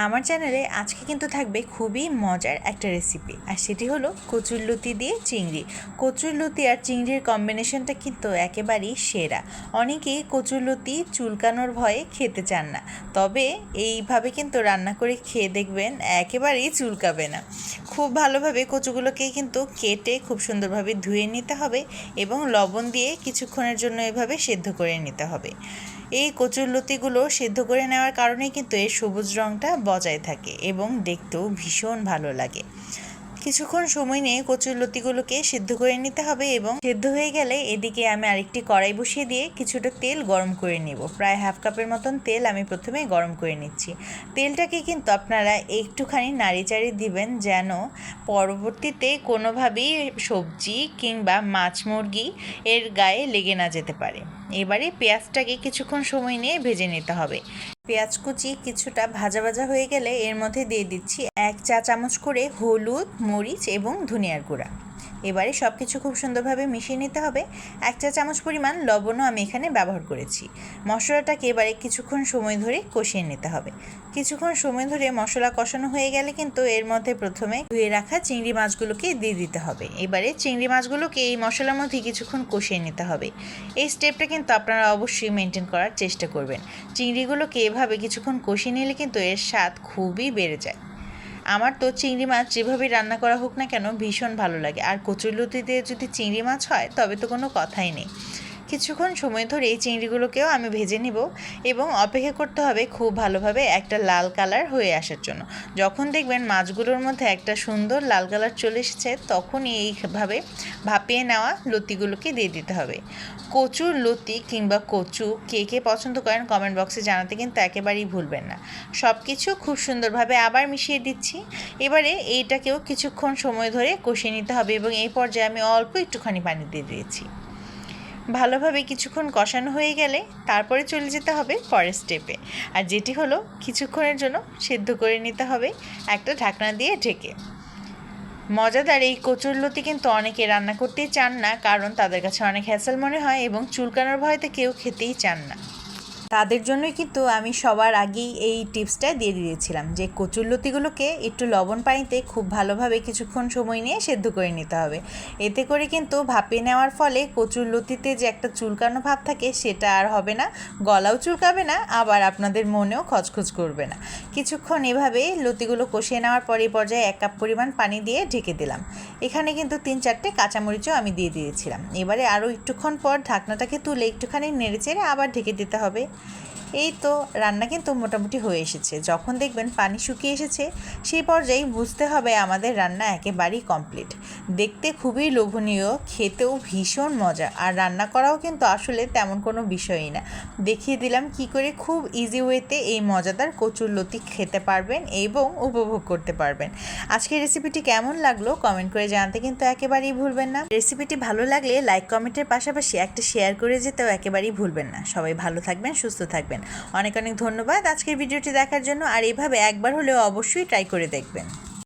আমার চ্যানেলে আজকে কিন্তু থাকবে খুবই মজার একটা রেসিপি, আর সেটি হলো কচুরলতি দিয়ে চিংড়ি। কচুরলতি আর চিংড়ির কম্বিনেশনটা কিন্তু একেবারেই সেরা। অনেকেই কচুরলতি চুলকানোর ভয়ে খেতে চান না, তবে এইভাবে কিন্তু রান্না করে খেয়ে দেখবেন একেবারেই চুলকাবে না। খুব ভালোভাবে কচুগুলোকে কিন্তু কেটে খুব সুন্দরভাবে ধুয়ে নিতে হবে এবং লবণ দিয়ে কিছুক্ষণের জন্য এভাবে সেদ্ধ করে নিতে হবে। এই কচুরলতিগুলো সেদ্ধ করে নেওয়ার কারণে কিন্তু এর সবুজ রঙটা বজায় থাকে এবং দেখতেও ভীষণ ভালো লাগে। কিছুক্ষণ সময় নিয়ে কচুরলতিগুলোকে সেদ্ধ করে নিতে হবে এবং সেদ্ধ হয়ে গেলে এদিকে আমি আরেকটি কড়াই বসিয়ে দিয়ে কিছুটা তেল গরম করে নেব। প্রায় হাফ কাপের মতন তেল আমি প্রথমে গরম করে নিচ্ছি। তেলটাকে কিন্তু আপনারা একটুখানি নাড়িচাড়ি দিবেন যেন পরবর্তীতে কোনোভাবেই সবজি কিংবা মাছ মুরগি এর গায়ে লেগে না যেতে পারে। এবারে পেঁয়াজটাকে কিছুক্ষণ সময় নিয়ে ভেজে নিতে হবে। পেঁয়াজ কুচি কিছুটা ভাজা ভাজা হয়ে গেলে এর মধ্যে দিয়ে দিচ্ছি 1 চা চামচ করে হলুদ, মরিচ এবং ধনিয়ার গুঁড়া। এবারে সব কিছু খুব সুন্দরভাবে মিশিয়ে নিতে হবে। 1 চা চামচ পরিমাণ লবণও আমি এখানে ব্যবহার করেছি। মশলাটাকে এবারে কিছুক্ষণ সময় ধরে কষিয়ে নিতে হবে। কিছুক্ষণ সময় ধরে মশলা কষানো হয়ে গেলে কিন্তু এর মধ্যে প্রথমে ধুয়ে রাখা চিংড়ি মাছগুলোকে দিয়ে দিতে হবে। এবারে চিংড়ি মাছগুলোকে এই মশলার মধ্যে কিছুক্ষণ কষিয়ে নিতে হবে। এই স্টেপটা কিন্তু আপনারা অবশ্যই মেনটেন করার চেষ্টা করবেন। চিংড়িগুলোকে এভাবে কিছুক্ষণ কষিয়ে নিলে কিন্তু এর স্বাদ খুবই বেড়ে যায়। আমার তো চিংড়ি মাছ যেভাবেই রান্না করা হোক না কেন ভীষণ ভালো লাগে, আর কচুরলতিতে যদি চিংড়ি মাছ হয় তবে তো কোনো কথাই নেই। কিছুক্ষণ সময় ধরে এই চিংড়িগুলোকেও আমি ভেজে নিব এবং অপেক্ষা করতে হবে খুব ভালোভাবে একটা লাল কালার হয়ে আসার জন্য। যখন দেখবেন মাছগুলোর মধ্যে একটা সুন্দর লাল কালার চলে এসেছে, তখনই এইভাবে ভাপিয়ে নেওয়া লতিগুলোকে দিয়ে দিতে হবে। কচুর লতি কিংবা কচু কে কে পছন্দ করেন কমেন্ট বক্সে জানাতে কিন্তু একেবারেই ভুলবেন না। সব কিছু খুব সুন্দরভাবে আবার মিশিয়ে দিচ্ছি। এবারে এইটাকেও কিছুক্ষণ সময় ধরে কষিয়ে নিতে হবে এবং এই পর্যায়ে আমি অল্প একটুখানি পানি দিয়ে দিয়েছি। ভালোভাবে কিছুক্ষণ কষানো হয়ে গেলে তারপরে চলে যেতে হবে পরের স্টেপে, আর যেটি হলো কিছুক্ষণের জন্য সেদ্ধ করে নিতে হবে একটা ঢাকনা দিয়ে ঢেকে। মজাদার এই কচুরলতি কিন্তু অনেকে রান্না করতেই চান না, কারণ তাদের কাছে অনেক হ্যাসেল মনে হয় এবং চুলকানোর ভয়তে কেউ খেতেই চান না। তাদের জন্যই কিন্তু আমি সবার আগেই এই টিপসটা দিয়ে দিয়েছিলাম যে কচুরলতিগুলোকে একটু লবণ পানিতে খুব ভালোভাবে কিছুক্ষণ সময় নিয়ে সেদ্ধ করে নিতে হবে। এতে করে কিন্তু ভাপিয়ে নেওয়ার ফলে কচুরলতিতে যে একটা চুলকানো ভাব থাকে সেটা আর হবে না, গলাও চুলকাবে না, আবার আপনাদের মনেও খচখচ করবে না। কিছুক্ষণ এভাবে লতিগুলো কষিয়ে নেওয়ার পরে পর্যায়ে 1 কাপ পরিমাণ পানি দিয়ে ঢেকে দিলাম। এখানে কিন্তু 3-4টে কাঁচামরিচও আমি দিয়ে দিয়েছিলাম। এবারে আরও একটুক্ষণ পর ঢাকনাটাকে তুলে একটুখানি নেড়েচেড়ে আবার ঢেকে দিতে হবে। এই তো রান্না কিন্তু মোটামুটি হয়ে এসেছে। যখন দেখবেন পানি শুকিয়ে এসেছে সেই পর্যায়ে বুঝতে হবে আমাদের রান্না একেবারেই কমপ্লিট। দেখতে খুবই লোভনীয়, খেতেও ভীষণ মজা, আর রান্না করাও কিন্তু আসলে তেমন কোনো বিষয়ই না। দেখিয়ে দিলাম কি করে খুব ইজি ওয়েতে এই মজাদার কচুরলতি খেতে পারবেন এবং উপভোগ করতে পারবেন। আজকের রেসিপিটি কেমন লাগলো কমেন্ট করে জানাতে কিন্তু একেবারেই ভুলবেন না। রেসিপিটি ভালো লাগলে লাইক কমেন্টের পাশাপাশি একটা শেয়ার করে যেতেও একেবারেই ভুলবেন না। সবাই ভালো থাকবেন, সুস্থ থাকবেন। অনেক অনেক ধন্যবাদ আজকের ভিডিওটি দেখার জন্য, আর এভাবে একবার হলেও অবশ্যই ট্রাই করে দেখবেন।